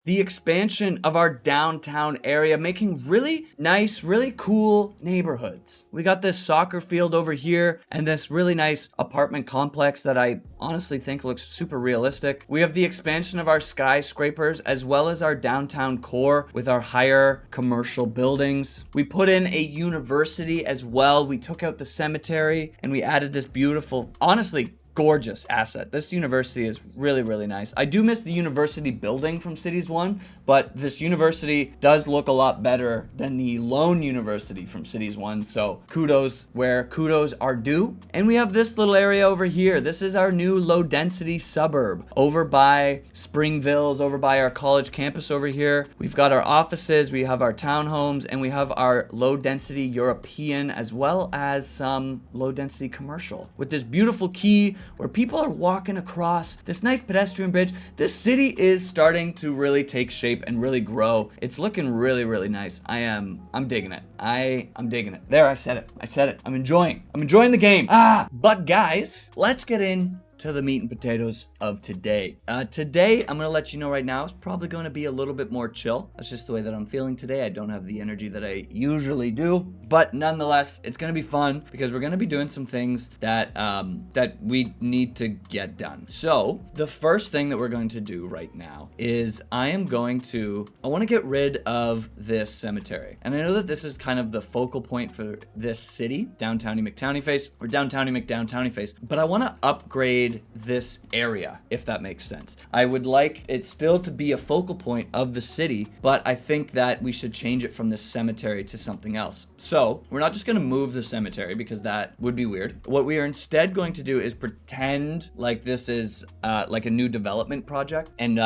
the expansion of our downtown area, making really nice, really cool neighborhoods. We got this soccer field over here and this really nice apartment complex that I honestly think looks super realistic. We have the expansion of our skyscrapers as well as our downtown core with our higher commercial buildings. We put in a university as well. We took out the cemetery and we added this beautiful, honestly, gorgeous asset. This university is really, really nice. I do miss the university building from Cities 1, but this university does look a lot better than the lone university from Cities 1, so kudos where kudos are due. And we have this little area over here. This is our new low density suburb over by Springville's, over by our college campus over here. We've got our offices, we have our townhomes, and we have our low density European as well as some low density commercial with this beautiful quay where people are walking across this nice pedestrian bridge. This city is starting to really take shape and really grow. It's looking really, really nice. I'm digging it. I'm digging it. There, I said it. I'm enjoying the game. But guys, let's get in to the meat and potatoes of today. Today, I'm gonna let you know right now, it's probably gonna be a little bit more chill. That's just the way that I'm feeling today. I don't have the energy that I usually do, but nonetheless, it's gonna be fun because we're gonna be doing some things that we need to get done. So the first thing that we're going to do right now is I wanna get rid of this cemetery. And I know that this is kind of the focal point for this city, Downtowny McTowny Face, or Downtowny McDowntowny Face, but I wanna upgrade this area, if that makes sense. I would like it still to be a focal point of the city, but I think that we should change it from this cemetery to something else. So we're not just going to move the cemetery because that would be weird. What we are instead going to do is pretend like this is like a new development project, and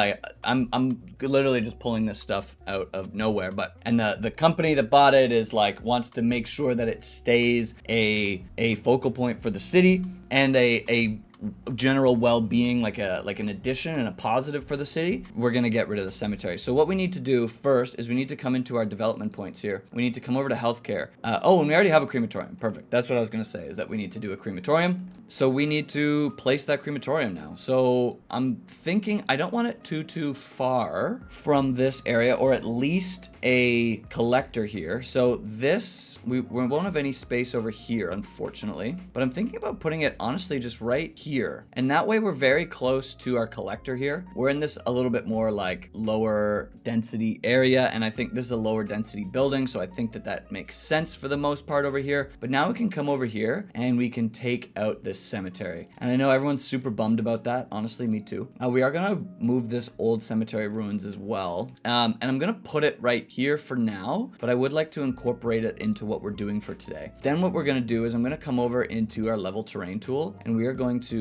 I'm literally just pulling this stuff out of nowhere. And the company that bought it is wants to make sure that it stays a focal point for the city and a general well-being, like an addition and a positive for the city. We're gonna get rid of the cemetery. So what we need to do first is we need to come into our development points here. We need to come over to healthcare. And we already have a crematorium. Perfect. That's what I was gonna say, is that we need to do a crematorium. So we need to place that crematorium now. So I'm thinking I don't want it too far from this area, or at least a collector here. So this, we won't have any space over here, unfortunately, but I'm thinking about putting it honestly just right here. And that way we're very close to our collector here. We're in this a little bit more like lower density area, and I think this is a lower density building, so I think that makes sense for the most part over here. But now we can come over here and we can take out this cemetery. And I know everyone's super bummed about that. Honestly, me too. We are gonna move this old cemetery ruins as well. And I'm gonna put it right here for now, but I would like to incorporate it into what we're doing for today. Then what we're gonna do is I'm gonna come over into our level terrain tool, and we are going to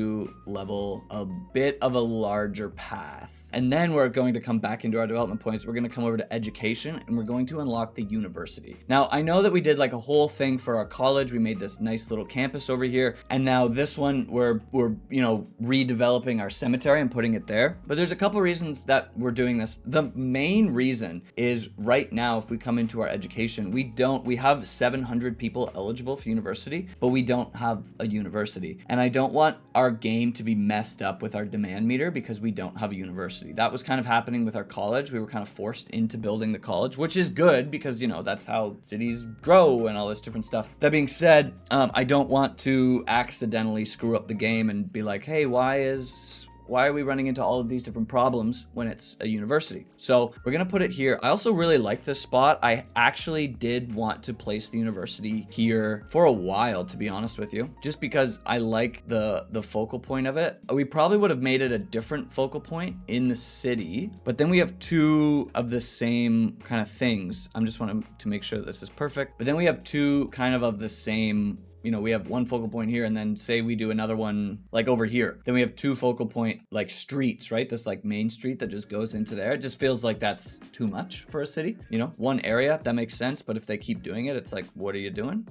level a bit of a larger path. And then we're going to come back into our development points. We're going to come over to education, and we're going to unlock the university. Now, I know that we did like a whole thing for our college. We made this nice little campus over here. And now this one, we're redeveloping our cemetery and putting it there. But there's a couple reasons that we're doing this. The main reason is right now, if we come into our education, we have 700 people eligible for university, but we don't have a university. And I don't want our game to be messed up with our demand meter because we don't have a university. That was kind of happening with our college. We were kind of forced into building the college, which is good because, that's how cities grow and all this different stuff. That being said, I don't want to accidentally screw up the game and be like, hey, why are we running into all of these different problems when it's a university? So we're gonna put it here. I also really like this spot. I actually did want to place the university here for a while, to be honest with you, just because I like the focal point of it. We probably would have made it a different focal point in the city, but then we have two of the same kind of things. I'm just wanting to make sure that this is perfect, but then we have two kind of the same. We have one focal point here, and then say we do another one like over here. Then we have two focal point like streets, right? This like main street that just goes into there. It just feels like that's too much for a city. One area, that makes sense. But if they keep doing it, it's like, what are you doing?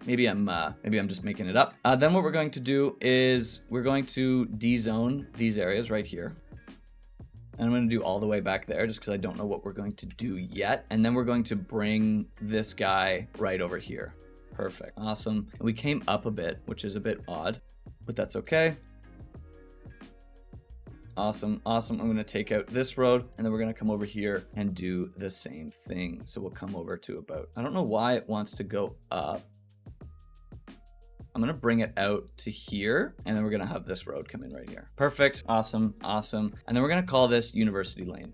Maybe I'm just making it up. Then what we're going to do is we're going to de-zone these areas right here. And I'm going to do all the way back there just because I don't know what we're going to do yet. And then we're going to bring this guy right over here. Perfect. Awesome. We came up a bit, which is a bit odd, but that's okay. Awesome. Awesome. I'm going to take out this road and then we're going to come over here and do the same thing. So we'll come over to about, I don't know why it wants to go up. I'm going to bring it out to here and then we're going to have this road come in right here. Perfect. Awesome. Awesome. And then we're going to call this University Lane.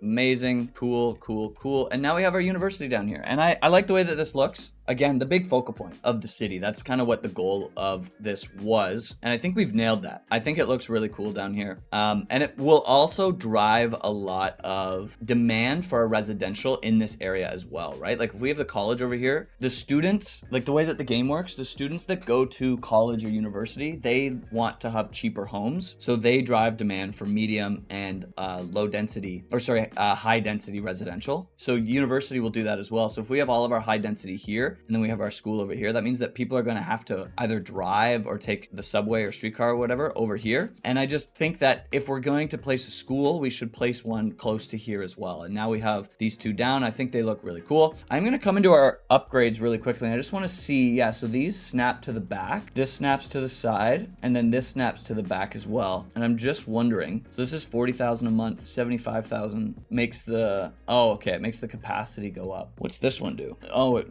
Amazing. Cool, cool, cool. And now we have our university down here. And I like the way that this looks. Again, the big focal point of the city. That's kind of what the goal of this was. And I think we've nailed that. I think it looks really cool down here. And it will also drive a lot of demand for a residential in this area as well, right? Like if we have the college over here, the students, like the way that the game works, the students that go to college or university, they want to have cheaper homes. So they drive demand for medium and high density residential. So university will do that as well. So if we have all of our high density here, and then we have our school over here, that means that people are going to have to either drive or take the subway or streetcar or whatever over here. And I just think that if we're going to place a school, we should place one close to here as well. And now we have these two down. I think they look really cool. I'm going to come into our upgrades really quickly. And I just want to see, yeah, so these snap to the back, this snaps to the side, and then this snaps to the back as well. And I'm just wondering, so this is 40,000 a month, 75,000 makes the, oh, okay, it makes the capacity go up. What's this one do? Oh, it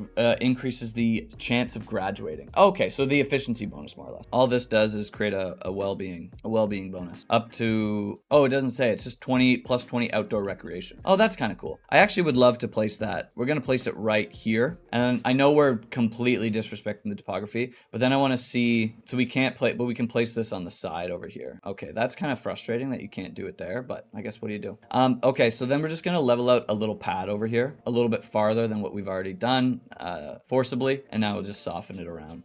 increases the chance of graduating. Okay, so the efficiency bonus more or less. All this does is create a well-being bonus up to, oh, it doesn't say, it's just 20 plus 20 outdoor recreation. Oh, that's kind of cool. I actually would love to place that. We're going to place it right here. And I know we're completely disrespecting the topography, but then I want to see, so we can't play, but we can place this on the side over here. Okay, that's kind of frustrating that you can't do it there, but I guess what do you do? Okay, so then we're just going to level out a little pad over here, a little bit farther than what we've already done. Forcibly, and now we'll just soften it around.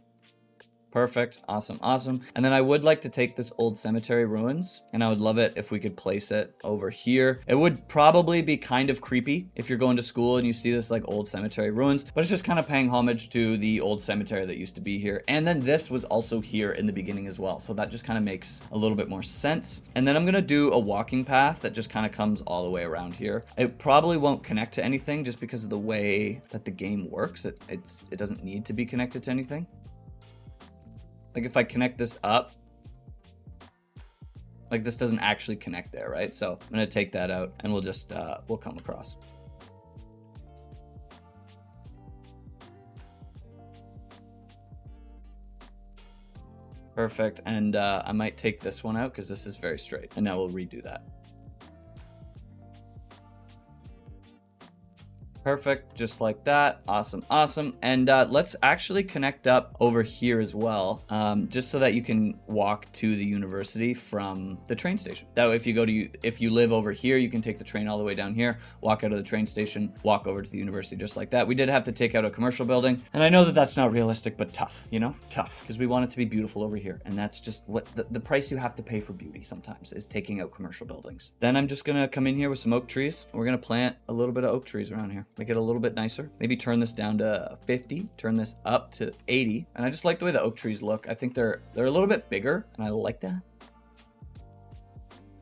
Perfect. Awesome. Awesome. And then I would like to take this old cemetery ruins, and I would love it if we could place it over here. It would probably be kind of creepy if you're going to school and you see this like old cemetery ruins, but it's just kind of paying homage to the old cemetery that used to be here. And then this was also here in the beginning as well. So that just kind of makes a little bit more sense. And then I'm going to do a walking path that just kind of comes all the way around here. It probably won't connect to anything just because of the way that the game works. It doesn't need to be connected to anything. Like if I connect this up, like this doesn't actually connect there, right? So I'm going to take that out and we'll just, we'll come across. Perfect. And I might take this one out because this is very straight. And now we'll redo that. Perfect, just like that. Awesome, awesome. And let's actually connect up over here as well, just so that you can walk to the university from the train station. That way, if you live over here, you can take the train all the way down here, walk out of the train station, walk over to the university just like that. We did have to take out a commercial building, and I know that that's not realistic, but tough, you know, tough, because we want it to be beautiful over here, and that's just what the price you have to pay for beauty sometimes is taking out commercial buildings. Then I'm just gonna come in here with some oak trees. We're gonna plant a little bit of oak trees around here. Make it a little bit nicer. Maybe turn this down to 50, turn this up to 80. And I just like the way the oak trees look. I think they're a little bit bigger and I like that.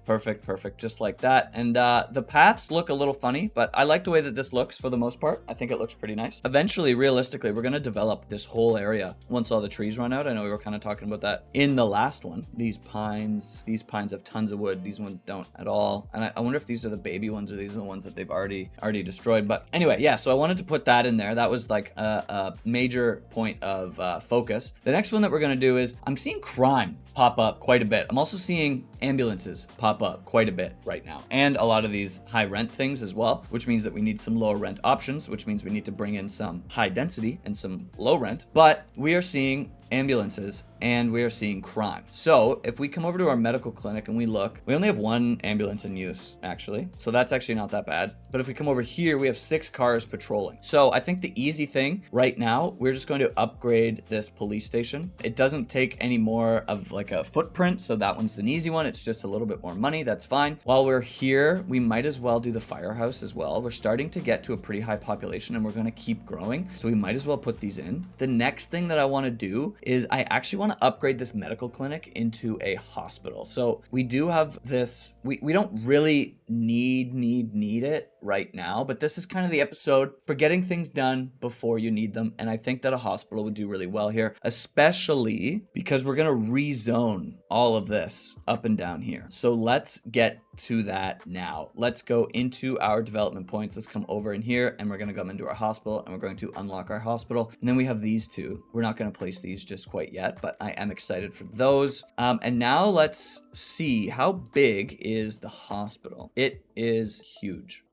Perfect, perfect, just like that. And the paths look a little funny, but I like the way that this looks for the most part. I think it looks pretty nice. Eventually, realistically, we're gonna develop this whole area once all the trees run out. I know we were kind of talking about that in the last one. These pines have tons of wood. These ones don't at all. And I wonder if these are the baby ones or these are the ones that they've already destroyed. But anyway, yeah, so I wanted to put that in there. That was like a major point of focus. The next one that we're gonna do is I'm seeing crime pop up quite a bit. I'm also seeing ambulances pop up quite a bit right now, and a lot of these high rent things as well, which means that we need some lower rent options, which means we need to bring in some high density and some low rent. But we are seeing ambulances and we are seeing crime. So if we come over to our medical clinic and we look, we only have one ambulance in use actually. So that's actually not that bad. But if we come over here, we have 6 cars patrolling. So I think the easy thing right now, we're just going to upgrade this police station. It doesn't take any more of like a footprint. So that one's an easy one. It's just a little bit more money. That's fine. While we're here, we might as well do the firehouse as well. We're starting to get to a pretty high population and we're going to keep growing. So we might as well put these in. The next thing that I want to do is I actually want to upgrade this medical clinic into a hospital. So we do have this, we don't really need it right now, but this is kind of the episode for getting things done before you need them. And I think that a hospital would do really well here, especially because we're going to rezone all of this up and down here. So let's get to that now. Let's go into our development points. Let's come over in here and we're going to come into our hospital and we're going to unlock our hospital. And then we have these two. We're not going to place these just quite yet, but I am excited for those. And now let's see, how big is the hospital? It is huge.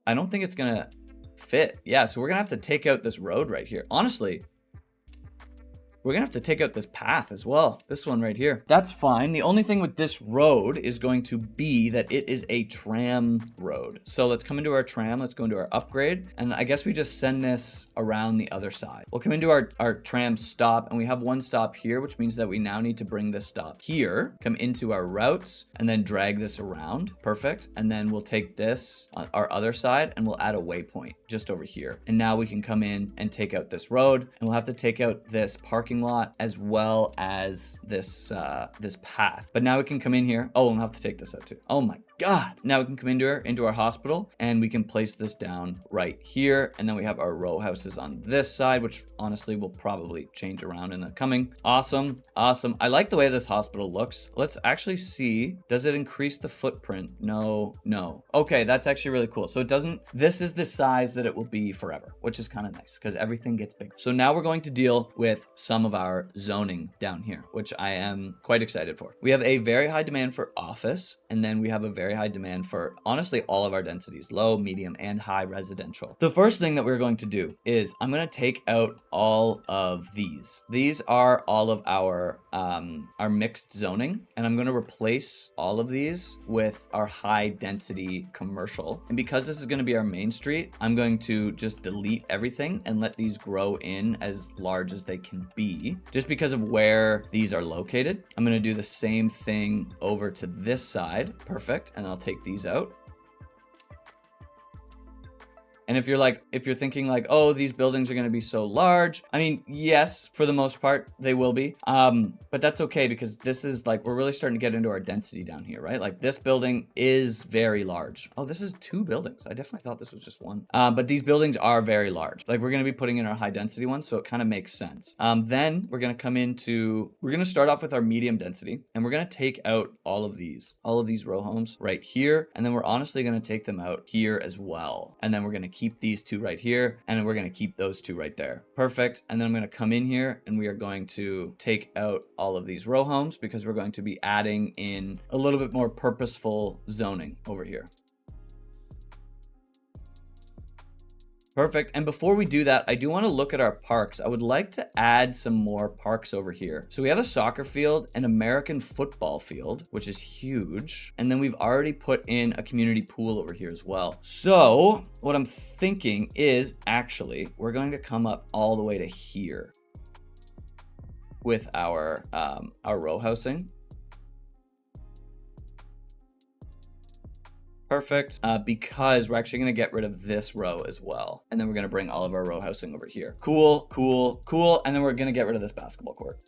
I don't think it's going to fit. Yeah, so we're going to have to take out this road right here. Honestly, we're gonna have to take out this path as well. This one right here. That's fine. The only thing with this road is going to be that it is a tram road. So let's come into our tram. Let's go into our upgrade. And I guess we just send this around the other side. We'll come into our tram stop and we have one stop here, which means that we now need to bring this stop here, come into our routes and then drag this around. Perfect. And then we'll take this on our other side and we'll add a waypoint just over here. And now we can come in and take out this road and we'll have to take out this parking lot as well as this this path. But now we can come in here. Oh, and we'll have to take this out too. Oh my God. Now we can come into our hospital and we can place this down right here. And then we have our row houses on this side, which honestly will probably change around in the coming. Awesome. Awesome. I like the way this hospital looks. Let's actually see, does it increase the footprint? No. Okay, that's actually really cool. So it doesn't, this is the size that it will be forever, which is kind of nice because everything gets bigger. So now we're going to deal with some of our zoning down here, which I am quite excited for. We have a very high demand for office, and then we have a very high demand for honestly all of our densities, low, medium, and high residential. The first thing that we're going to do is I'm going to take out all of these. These are all of our mixed zoning, and I'm going to replace all of these with our high density commercial. And because this is going to be our main street, I'm going to just delete everything and let these grow in as large as they can be, just because of where these are located. I'm going to do the same thing over to this side. Perfect. And I'll take these out. And if you're thinking like, oh, these buildings are going to be so large. I mean, yes, for the most part, they will be. But that's okay because this is like, we're really starting to get into our density down here, right? Like this building is very large. Oh, this is 2 buildings. I definitely thought this was just 1. But these buildings are very large. Like we're going to be putting in our high density ones. So it kind of makes sense. Then we're going to come into, we're going to start off with our medium density and we're going to take out all of these row homes right here. And then we're honestly going to take them out here as well. And then we're going to keep these 2 right here, and then we're going to keep those 2 right there. Perfect. And then I'm going to come in here and we are going to take out all of these row homes because we're going to be adding in a little bit more purposeful zoning over here. Perfect. And before we do that, I do want to look at our parks. I would like to add some more parks over here. So we have a soccer field, an American football field, which is huge. And then we've already put in a community pool over here as well. So what I'm thinking is actually we're going to come up all the way to here with our row housing. Perfect, because we're actually gonna get rid of this row as well. And then we're gonna bring all of our row housing over here. Cool. And then we're gonna get rid of this basketball court.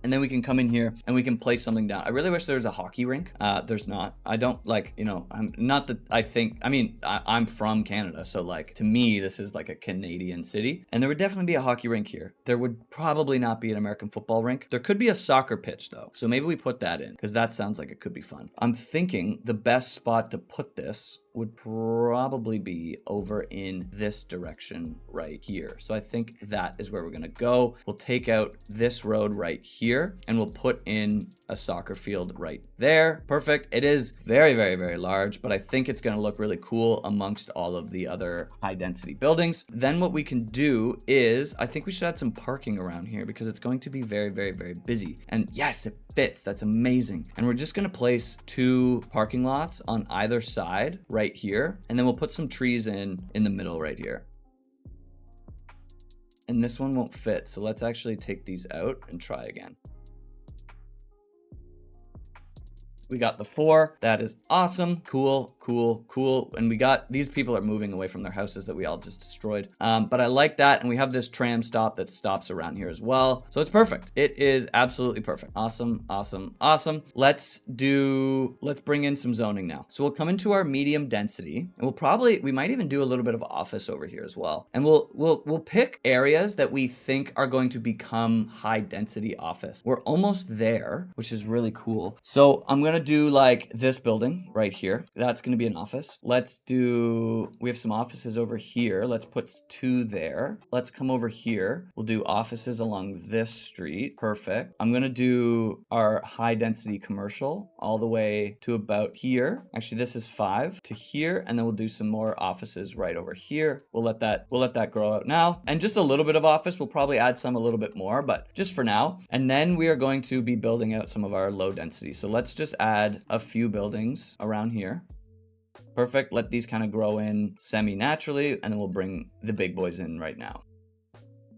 And then we can come in here and we can place something down. I really wish there was a hockey rink. There's not. I don't like, I'm not that I think, I'm from Canada. So like, to me, this is like a Canadian city. And there would definitely be a hockey rink here. There would probably not be an American football rink. There could be a soccer pitch though. So maybe we put that in because that sounds like it could be fun. I'm thinking the best spot to put this would probably be over in this direction right here. So I think that is where we're gonna go. We'll take out this road right here and we'll put in a soccer field right there. Perfect. It is very, very, very large, but I think it's gonna look really cool amongst all of the other high density buildings. Then what we can do is, I think we should add some parking around here because it's going to be very, very, very busy. And yes, it fits. That's amazing. And we're just gonna place 2 parking lots on either side right here. And then we'll put some trees in the middle right here. And this one won't fit. So let's actually take these out and try again. We got the 4. That is awesome. Cool. cool, cool. And we got, these people are moving away from their houses that we all just destroyed. But I like that. And we have this tram stop that stops around here as well. So it's perfect. It is absolutely perfect. Awesome, awesome, awesome. Let's bring in some zoning now. So we'll come into our medium density, and we might even do a little bit of office over here as well. And we'll pick areas that we think are going to become high density office. We're almost there, which is really cool. So I'm gonna do like this building right here. That's gonna be an office. We have some offices over here. Let's put 2 there. Let's come over here. We'll do offices along this street. Perfect. I'm gonna do our high density commercial all the way to about here. Actually, this is 5 to here, and then we'll do some more offices right over here. We'll let that grow out now. And just a little bit of office. We'll probably add some a little bit more, but just for now. And then we are going to be building out some of our low density. So let's just add a few buildings around here. Perfect. Let these kind of grow in semi-naturally, and then we'll bring the big boys in right now.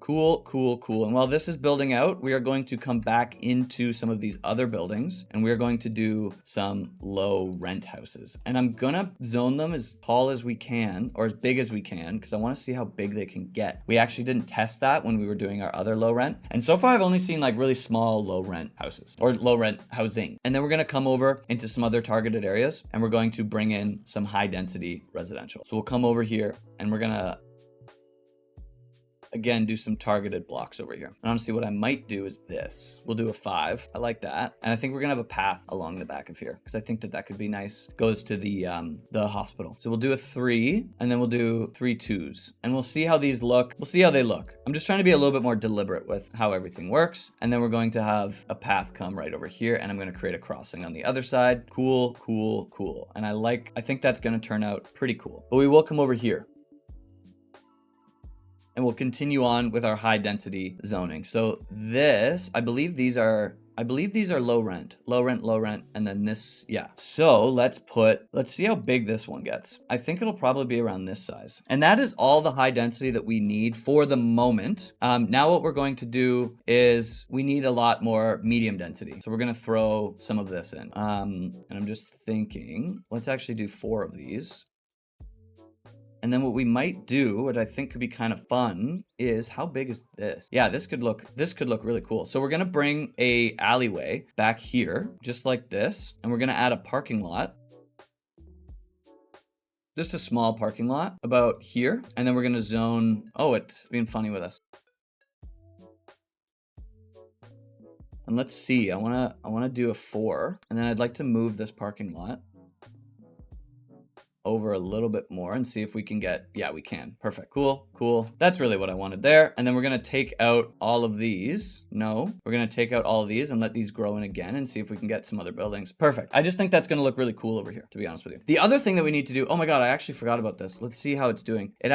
Cool, cool, cool. And while this is building out, we are going to come back into some of these other buildings, and we are going to do some low rent houses. And I'm gonna zone them as tall as we can, or as big as we can, because I want to see how big they can get. We actually didn't test that when we were doing our other low rent. And so far I've only seen like really small low rent houses or low rent housing. And then we're gonna come over into some other targeted areas, and we're going to bring in some high density residential. So we'll come over here, and we're gonna again do some targeted blocks over here. And honestly, what I might do is this. We'll do a 5. I like that. And I think we're gonna have a path along the back of here, because I think that could be nice. Goes to the hospital. So we'll do a 3, and then we'll do 3 2s, and we'll see how these look. We'll see how they look. I'm just trying to be a little bit more deliberate with how everything works. And then we're going to have a path come right over here, and I'm gonna create a crossing on the other side. Cool, cool, cool. And I think that's gonna turn out pretty cool. But we will come over here, and we'll continue on with our high density zoning. So this, I believe these are low rent, and then this, yeah. So let's see how big this one gets. I think it'll probably be around this size. And that is all the high density that we need for the moment. Now what we're going to do is we need a lot more medium density. So we're gonna throw some of this in. And I'm just thinking, let's actually do 4 of these. And then what we might do, which I think could be kind of fun, is how big is this? Yeah, this could look really cool. So we're gonna bring a alleyway back here, just like this, and we're gonna add a parking lot. Just a small parking lot about here, and then we're gonna zone. Oh, it's being funny with us. And let's see. I wanna do a 4, and then I'd like to move this parking lot over a little bit more and see if we can get, yeah, we can. Perfect. Cool, cool. That's really what I wanted there. And then we're gonna take out all of these. No, we're gonna take out all of these and let these grow in again and see if we can get some other buildings. Perfect. I just think that's gonna look really cool over here, to be honest with you. The other thing that we need to do, oh my God, I actually forgot about this. Let's see how it's doing. It's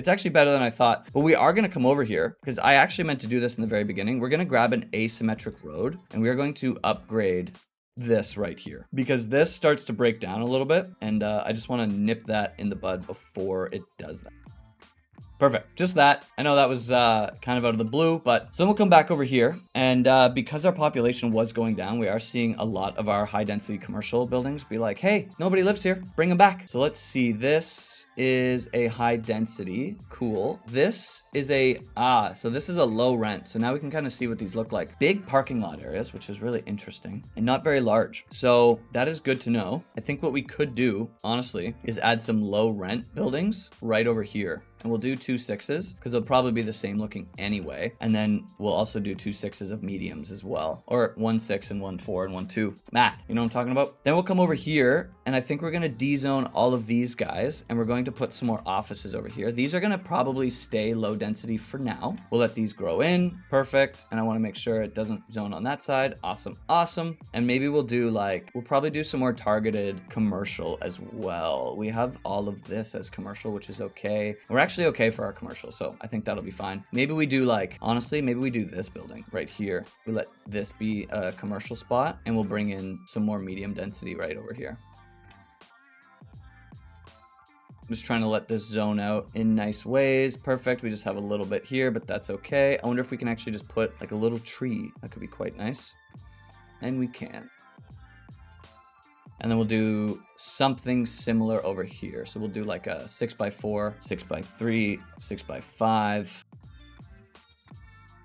actually better than I thought, but we are gonna come over here because I actually meant to do this in the very beginning. We're gonna grab an asymmetric road, and we are going to upgrade this right here, because this starts to break down a little bit, and I just want to nip that in the bud before it does that. Perfect. Just that. I know that was kind of out of the blue, but so then we'll come back over here. And because our population was going down, we are seeing a lot of our high density commercial buildings be like, hey, nobody lives here. Bring them back. So let's see. This is a high density. Cool. This is so this is a low rent. So now we can kind of see what these look like. Big parking lot areas, which is really interesting, and not very large. So that is good to know. I think what we could do, honestly, is add some low rent buildings right over here. And we'll do 2 6s because they'll probably be the same looking anyway. And then we'll also do 2 6s of mediums as well. Or 1 6 and 1 4 and 1 2. Math, you know what I'm talking about? Then we'll come over here, and I think we're going to de-zone all of these guys, and we're going to put some more offices over here. These are going to probably stay low density for now. We'll let these grow in. Perfect. And I want to make sure it doesn't zone on that side. Awesome. Awesome. And maybe we'll probably do some more targeted commercial as well. We have all of this as commercial, which is okay. We're actually okay for our commercial, so I think that'll be fine. Maybe we do honestly, maybe we do this building right here. We let this be a commercial spot, and we'll bring in some more medium density right over here. I'm just trying to let this zone out in nice ways. Perfect. We just have a little bit here, but that's okay. I wonder if we can actually just put like a little tree. That could be quite nice. And we can. And then we'll do something similar over here. So we'll do like a 6x4, 6x3, 6x5.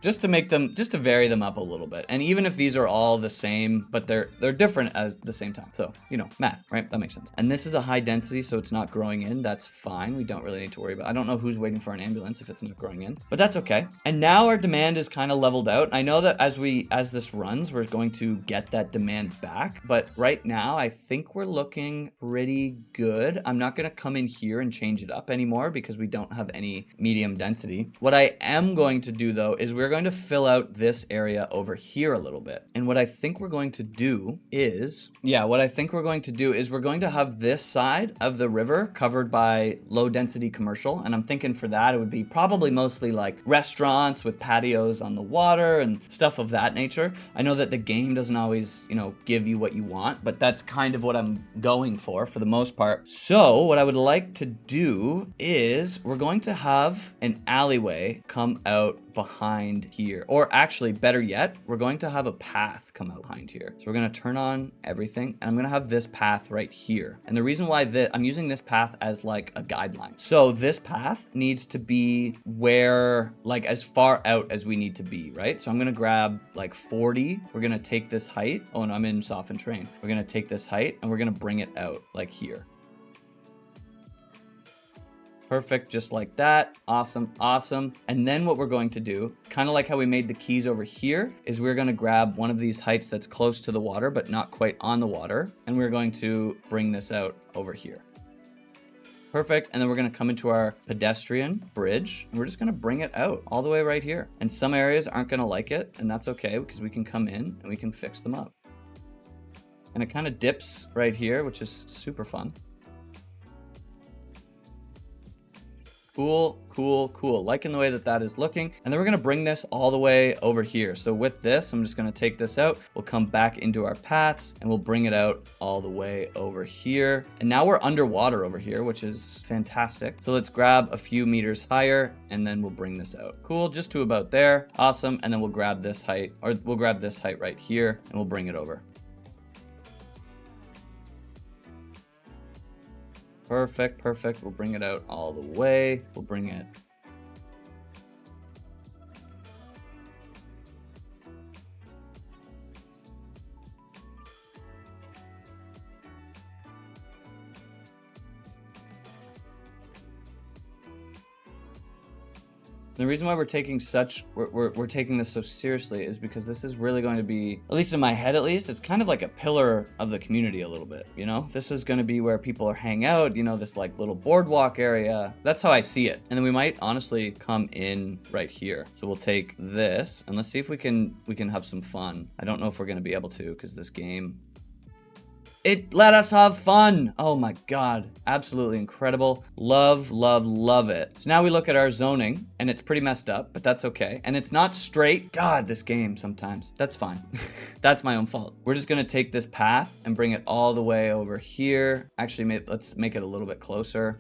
Just to make them, just to vary them up a little bit. And even if these are all the same, but they're different at the same time. So, you know, math, right? That makes sense. And this is a high density, so it's not growing in. That's fine. We don't really need to worry about it. I don't know who's waiting for an ambulance if it's not growing in, but that's okay. And now our demand is kind of leveled out. I know that as this runs, we're going to get that demand back. But right now, I think we're looking pretty good. I'm not going to come in here and change it up anymore because we don't have any medium density. What I am going to do though, is we're going to fill out this area over here a little bit. And what I think we're going to do is, we're going to have this side of the river covered by low density commercial. And I'm thinking for that, it would be probably mostly like restaurants with patios on the water and stuff of that nature. I know that the game doesn't always, you know, give you what you want, but that's kind of what I'm going for the most part. So what I would like to do is we're going to have an alleyway come out behind here, or actually better yet, we're going to have a path come out behind here. So we're going to turn on everything and I'm going to have this path right here. And the reason why I'm using this path as like a guideline. So this path needs to be where, like, as far out as we need to be, right? So I'm going to grab like 40. We're going to take this height. Oh, and I'm in soften terrain. We're going to take this height and we're going to bring it out like here. Perfect, just like that. Awesome, awesome. And then what we're going to do, kind of like how we made the keys over here, is we're going to grab one of these heights that's close to the water, but not quite on the water. And we're going to bring this out over here. Perfect. And then we're going to come into our pedestrian bridge and we're just going to bring it out all the way right here. And some areas aren't going to like it, and that's okay because we can come in and we can fix them up. And it kind of dips right here, which is super fun. Cool, cool, cool. Liking the way that is looking. And then we're going to bring this all the way over here. So with this, I'm just going to take this out. We'll come back into our paths and we'll bring it out all the way over here. And now we're underwater over here, which is fantastic. So let's grab a few meters higher and then we'll bring this out. Cool, just to about there. Awesome. And then we'll grab this height, or we'll grab this height right here and we'll bring it over. Perfect, perfect. We'll bring it out all the way. We'll bring it. The reason why we're taking this so seriously is because this is really going to be, at least in my head at least, it's kind of like a pillar of the community a little bit, you know? This is going to be where people are hang out, you know, this like little boardwalk area. That's how I see it. And then we might honestly come in right here. So we'll take this and let's see if we can have some fun. I don't know if we're going to be able to because this game, it let us have fun. Oh my God. Absolutely incredible. Love, love, love it. So now we look at our zoning and it's pretty messed up, but that's okay. And it's not straight. God, this game sometimes. That's fine. That's my own fault. We're just going to take this path and bring it all the way over here. Actually, let's make it a little bit closer.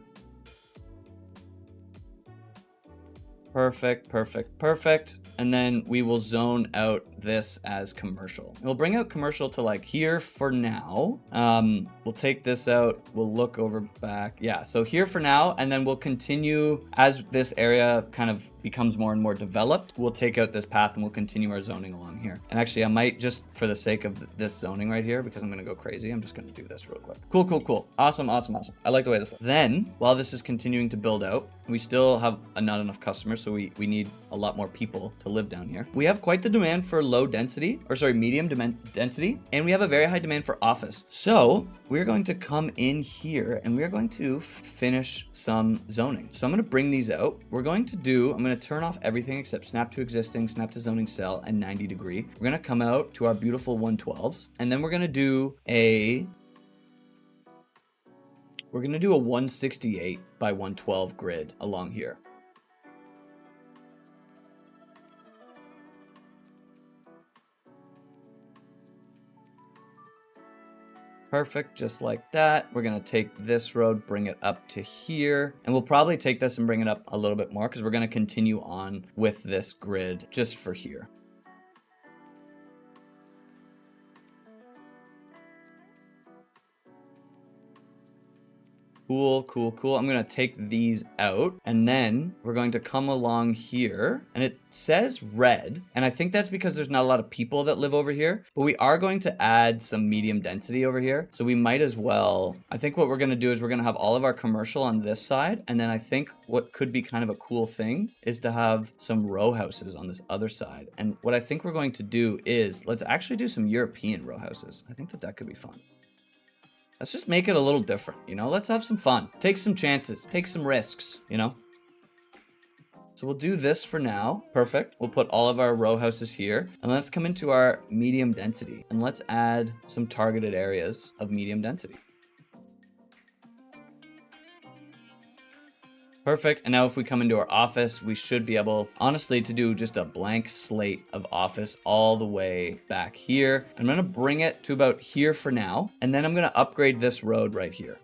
Perfect, perfect, perfect. And then we will zone out this as commercial. We'll bring out commercial to like here for now. We'll take this out. We'll look over back. Yeah, so here for now. And then we'll continue as this area kind of becomes more and more developed. We'll take out this path and we'll continue our zoning along here. And actually I might, just for the sake of this zoning right here, because I'm going to go crazy, I'm just going to do this real quick. Cool, cool, cool. Awesome, awesome, awesome. I like the way this looks. Then while this is continuing to build out, we still have not enough customers. So we need a lot more people to live down here. We have quite the demand for low density, or sorry, medium density. And we have a very high demand for office. So we're going to come in here and we're going to finish some zoning. So I'm going to bring these out. I'm going to turn off everything except snap to existing, snap to zoning cell, and 90 degree. We're going to come out to our beautiful 112s. And then we're going to do a 168 by 112 grid along here. Perfect, just like that. We're gonna take this road, bring it up to here, and we'll probably take this and bring it up a little bit more because we're gonna continue on with this grid just for here. Cool, cool, cool. I'm gonna take these out, and then we're going to come along here, and it says red, and I think that's because there's not a lot of people that live over here, but we are going to add some medium density over here, so we might as well. I think what we're gonna do is we're gonna have all of our commercial on this side, and then I think what could be kind of a cool thing is to have some row houses on this other side. And what I think we're going to do is, let's actually do some European row houses. I think that that could be fun. Let's just make it a little different, you know? Let's have some fun. Take some chances. Take some risks, you know? So we'll do this for now. Perfect. We'll put all of our row houses here. And let's come into our medium density. And let's add some targeted areas of medium density. Perfect. And now if we come into our office, we should be able, honestly, to do just a blank slate of office all the way back here. I'm going to bring it to about here for now. And then I'm going to upgrade this road right here.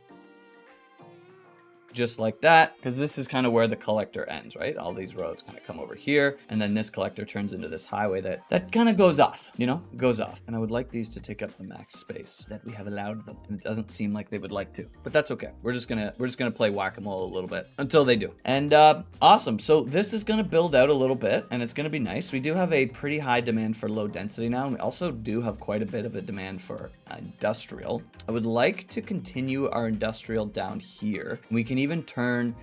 Just like that, because this is kind of where the collector ends, right? All these roads kind of come over here, and then this collector turns into this highway that kind of goes off, you know, goes off. And I would like these to take up the max space that we have allowed them. And it doesn't seem like they would like to, but that's okay. We're just gonna play whack-a-mole a little bit until they do. And awesome. So this is gonna build out a little bit, and it's gonna be nice. We do have a pretty high demand for low density now, and we also do have quite a bit of a demand for industrial. I would like to continue our industrial down here. We can even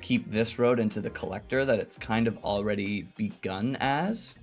keep this road into the collector that it's kind of already begun as,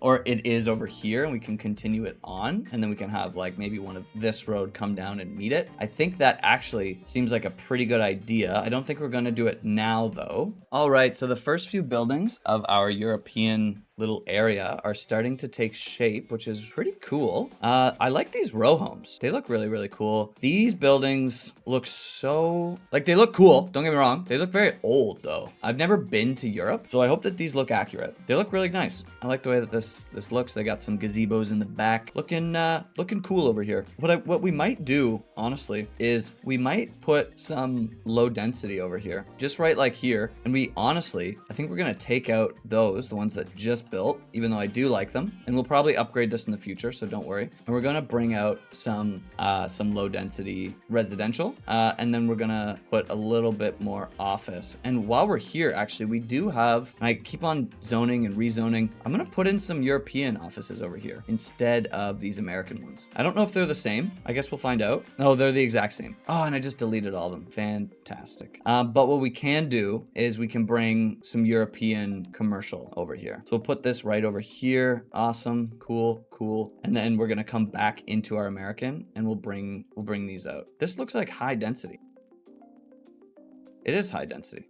or it is over here, and we can continue it on, and then we can have like maybe one of this road come down and meet it. I think that actually seems like a pretty good idea. I don't think we're going to do it now though. All right, so the first few buildings of our European little area are starting to take shape, which is pretty cool. I like these row homes. They look really, really cool. These buildings look so, like, they look cool. Don't get me wrong. They look very old though. I've never been to Europe, so I hope that these look accurate. They look really nice. I like the way that this looks. They got some gazebos in the back. Looking cool over here. What we might do, honestly, is we might put some low density over here, just right like here. And we honestly, I think we're gonna take out those, the ones that just built, even though I do like them, and we'll probably upgrade this in the future, so don't worry. And we're gonna bring out some low density residential, and then we're gonna put a little bit more office. And while we're here, actually, we do have, and I keep on zoning and rezoning, I'm gonna put in some European offices over here instead of these American ones. I don't know if they're the same. I guess we'll find out. No, they're the exact same. Oh, and I just deleted all of them. Fantastic. But what we can do is we can bring some European commercial over here. So we'll put this right over here. Awesome. Cool, cool. And then we're gonna come back into our American, and we'll bring these out. This looks like high density. It is high density.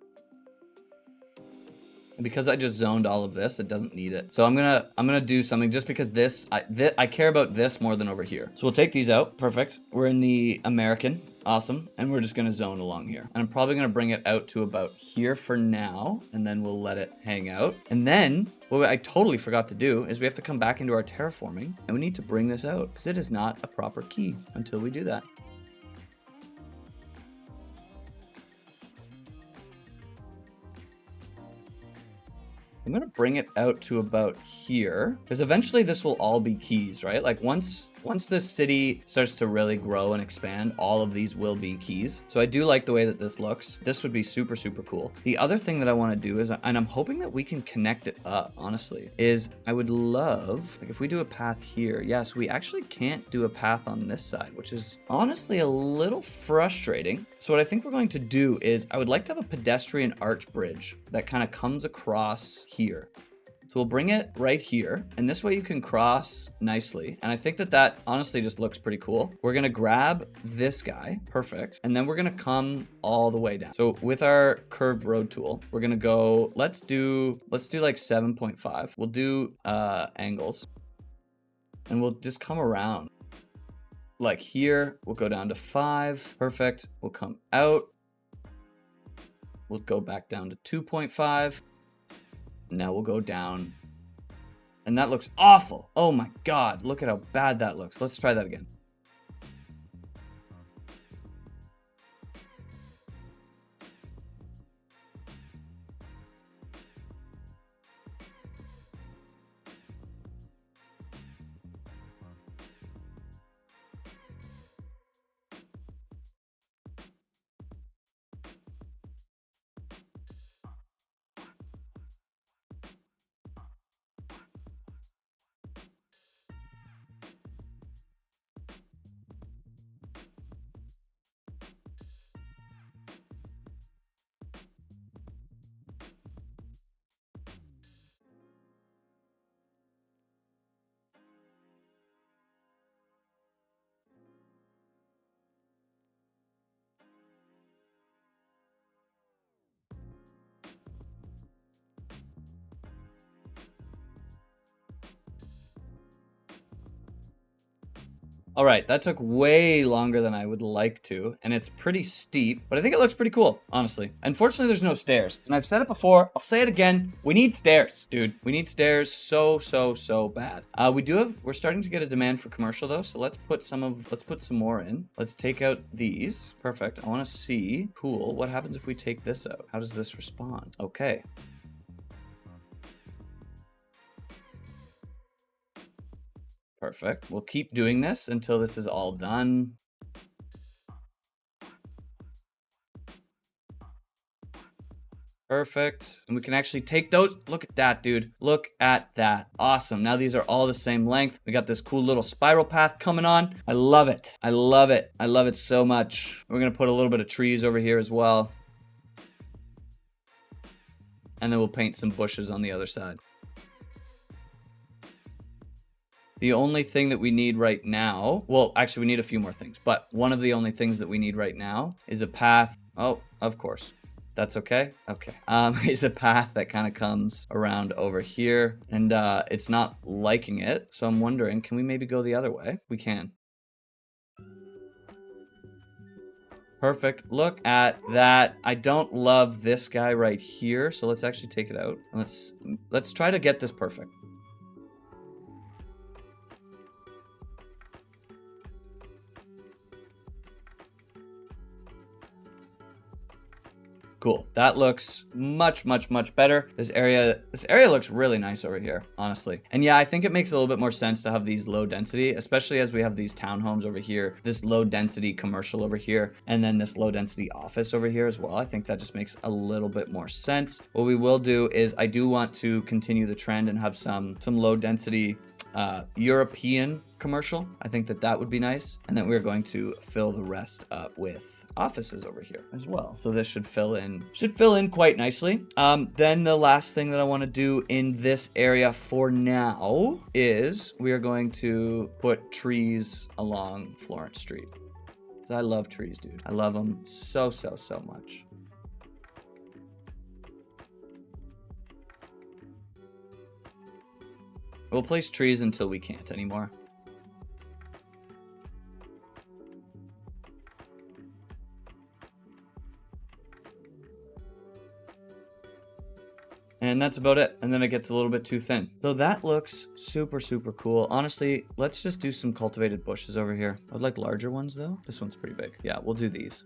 And because I just zoned all of this, it doesn't need it. So I'm gonna do something just because I care about this more than over here. So we'll take these out. Perfect. We're in the American. Awesome. And we're just gonna zone along here. And I'm probably gonna bring it out to about here for now, and then we'll let it hang out. And then what I totally forgot to do is we have to come back into our terraforming, and we need to bring this out because it is not a proper key until we do that. I'm gonna bring it out to about here because eventually this will all be keys, right? Like once this city starts to really grow and expand, all of these will be keys. So I do like the way that this looks. This would be super, super cool. The other thing that I want to do is, and I'm hoping that we can connect it up, honestly, is I would love, like if we do a path here, yes, we actually can't do a path on this side, which is honestly a little frustrating. So what I think we're going to do is I would like to have a pedestrian arch bridge that kind of comes across here. So we'll bring it right here, and this way you can cross nicely. And I think that honestly just looks pretty cool. We're gonna grab this guy, perfect. And then we're gonna come all the way down. So with our curved road tool, we're gonna go, let's do like 7.5. We'll do angles, and we'll just come around. Like here, we'll go down to 5, perfect. We'll come out. We'll go back down to 2.5. Now we'll go down, and that looks awful. Oh my God, look at how bad that looks. Let's try that again. All right, that took way longer than I would like to, and it's pretty steep, but I think it looks pretty cool, honestly. Unfortunately, there's no stairs, and I've said it before, I'll say it again, we need stairs, dude. We need stairs so bad. We're starting to get a demand for commercial though, so let's put some more in. Let's take out these. Perfect. I want to see, cool, what happens if we take this out? How does this respond? Okay. Perfect. We'll keep doing this until this is all done. Perfect. And we can actually take those. Look at that, dude. Look at that. Awesome. Now these are all the same length. We got this cool little spiral path coming on. I love it. I love it. I love it so much. We're going to put a little bit of trees over here as well. And then we'll paint some bushes on the other side. The only thing that we need right now, well, actually we need a few more things, but one of the only things that we need right now is a path. Oh, of course. That's okay. Okay. Is a path that kind of comes around over here, and it's not liking it. So I'm wondering, can we maybe go the other way? We can. Perfect. Look at that. I don't love this guy right here, so let's actually take it out. Let's try to get this perfect. Cool. That looks much better. This area looks really nice over here, honestly. And yeah, I think it makes a little bit more sense to have these low density, especially as we have these townhomes over here, this low density commercial over here, and then this low density office over here as well. I think that just makes a little bit more sense. What we will do is I do want to continue the trend and have some low density European commercial. I think that would be nice. And then we're going to fill the rest up with offices over here as well. So this should fill in quite nicely. Then the last thing that I want to do in this area for now is we are going to put trees along Florence Street. 'Cause I love trees, dude. I love them so much. We'll place trees until we can't anymore. And that's about it. And then it gets a little bit too thin. So that looks super cool. Honestly, let's just do some cultivated bushes over here. I'd like larger ones though. This one's pretty big. Yeah, we'll do these.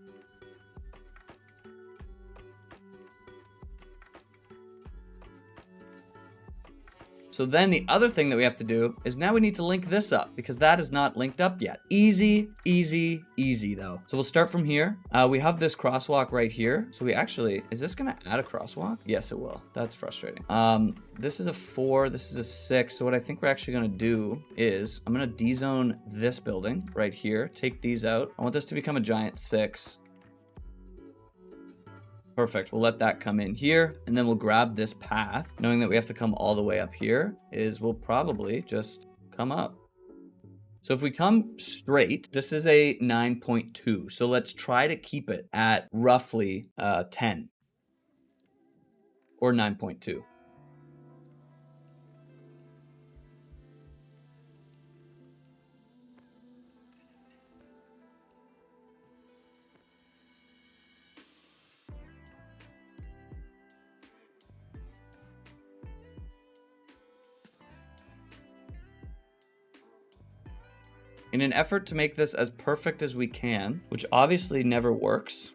So then the other thing that we have to do is now we need to link this up because that is not linked up yet. Easy though. So we'll start from here. We have this crosswalk right here. So we actually, is this gonna add a crosswalk? Yes, it will. That's frustrating. This is a 4, this is a 6. So what I think we're actually gonna do is I'm gonna dezone this building right here, take these out. I want this to become a giant 6. Perfect. We'll let that come in here and then we'll grab this path. Knowing that we have to come all the way up here is we'll probably just come up. So if we come straight, this is a 9.2. So let's try to keep it at roughly 10 or 9.2. In an effort to make this as perfect as we can, which obviously never works.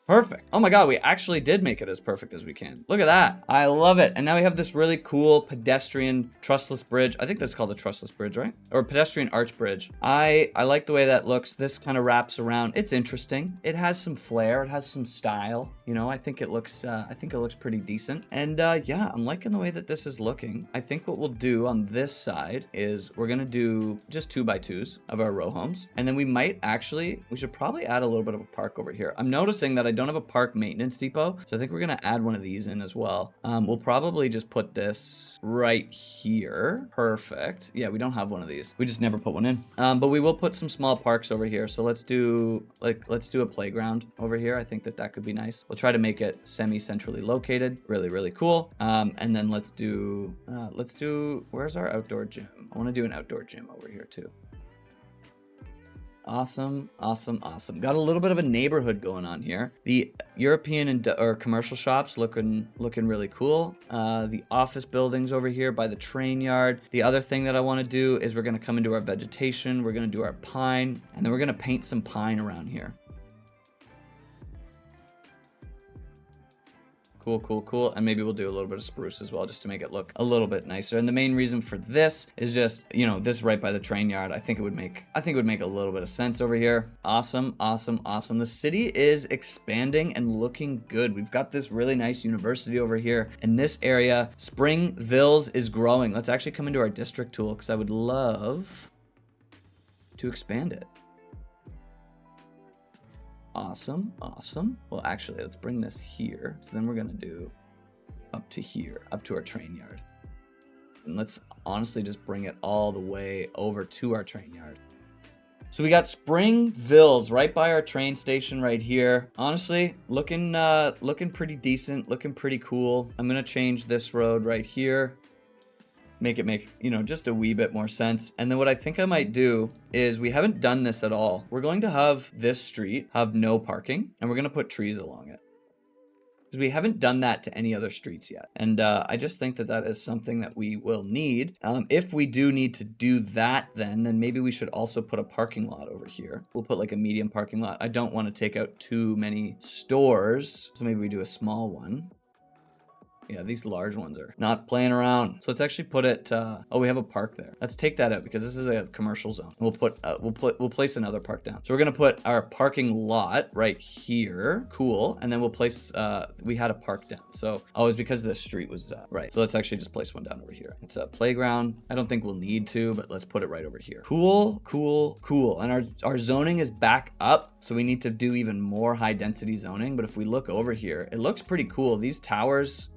Perfect. Oh my God, we actually did make it as perfect as we can. Look at that. I love it. And now we have this really cool pedestrian trussless bridge. I think that's called a trussless bridge, right? Or pedestrian arch bridge. I like the way that looks. This kind of wraps around. It's interesting. It has some flair. It has some style. You know, I think it looks pretty decent. And yeah, I'm liking the way that this is looking. I think what we'll do on this side is we're gonna do just 2x2s of our row homes. And then we should probably add a little bit of a park over here. I'm noticing that I don't have a park maintenance depot. So I think we're going to add one of these in as well. We'll probably just put this right here. Perfect. Yeah, we don't have one of these. We just never put one in. But we will put some small parks over here. So let's do a playground over here. I think that could be nice. We'll try to make it semi-centrally located. Really, really cool. And then let's do, where's our outdoor gym? I want to do an outdoor gym over here too. Awesome, awesome, awesome. Got a little bit of a neighborhood going on here. The European or commercial shops looking really cool. The office buildings over here by the train yard. The other thing that I want to do is we're going to come into our vegetation. We're going to do our pine, and then we're going to paint some pine around here. Cool, cool, cool. And maybe we'll do a little bit of spruce as well, just to make it look a little bit nicer. And the main reason for this is just, you know, this right by the train yard. I think it would make a little bit of sense over here. Awesome, awesome, awesome. The city is expanding and looking good. We've got this really nice university over here in this area. Springville's is growing. Let's actually come into our district tool because I would love to expand it. Awesome, awesome. Well, actually, let's bring this here. So then we're gonna do up to here, up to our train yard. And let's honestly just bring it all the way over to our train yard. So we got Springville's right by our train station right here. Honestly, looking pretty decent, looking pretty cool. I'm gonna change this road right here. Make, you know, just a wee bit more sense. And then what I think I might do is, we haven't done this at all. We're going to have this street have no parking, and we're going to put trees along it. Because we haven't done that to any other streets yet. And I just think that is something that we will need. If we do need to do that, then maybe we should also put a parking lot over here. We'll put like a medium parking lot. I don't want to take out too many stores, so maybe we do a small one. Yeah, these large ones are not playing around. So let's actually put it, oh, we have a park there. Let's take that out because this is a commercial zone. We'll place another park down. So we're gonna put our parking lot right here. Cool. And then we'll place, we had a park down. So, oh, it's because the street was, right. So let's actually just place one down over here. It's a playground. I don't think we'll need to, but let's put it right over here. Cool, cool, cool. And our zoning is back up. So we need to do even more high density zoning. But if we look over here, it looks pretty cool. These towers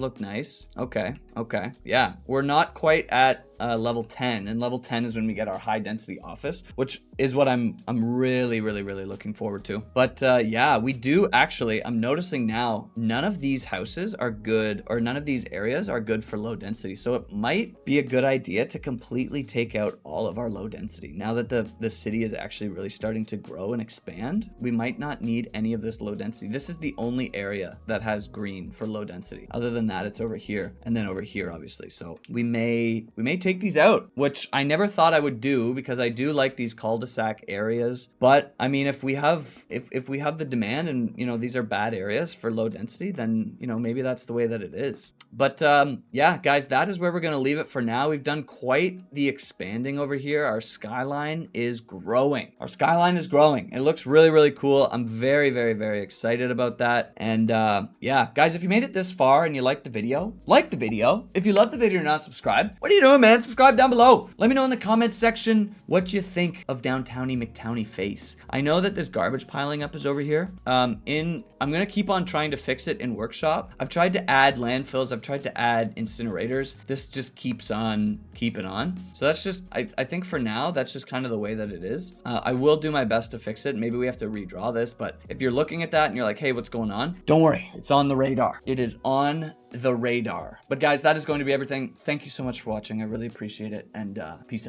look nice. Okay. Yeah, we're not quite at level 10, and level 10 is when we get our high density office, which is what I'm really looking forward to. But yeah, we do actually, I'm noticing now, none of these houses are good, or none of these areas are good for low density. So it might be a good idea to completely take out all of our low density. Now that the city is actually really starting to grow and expand, we might not need any of this low density. This is the only area that has green for low density. Other than that, it's over here, and then over here, obviously. So we may take these out, which I never thought I would do, because I do like these cul-de-sac areas. But I mean, if we have the demand, and you know, these are bad areas for low density, then you know, maybe that's the way that it is. But yeah, guys, that is where we're going to leave it for now. We've done quite the expanding over here. Our skyline is growing. It looks really cool. I'm very excited about that. And yeah, guys, if you made it this far and you liked the video, like the video. If you love the video and you're not subscribed, what are you doing, man? Subscribe down below. Let me know in the comments section what you think of Downtowny McTowny Face. I know that this garbage piling up is over here. I'm gonna keep on trying to fix it in workshop. I've tried to add landfills. I've tried to add incinerators. This just keeps on keeping on. So that's just, I think for now, that's just kind of the way that it is. I will do my best to fix it. Maybe we have to redraw this, but if you're looking at that and you're like, hey, what's going on? Don't worry, it's on the radar. It is on the radar. But guys, that is going to be everything. Thank you so much for watching. I really appreciate it, and peace out.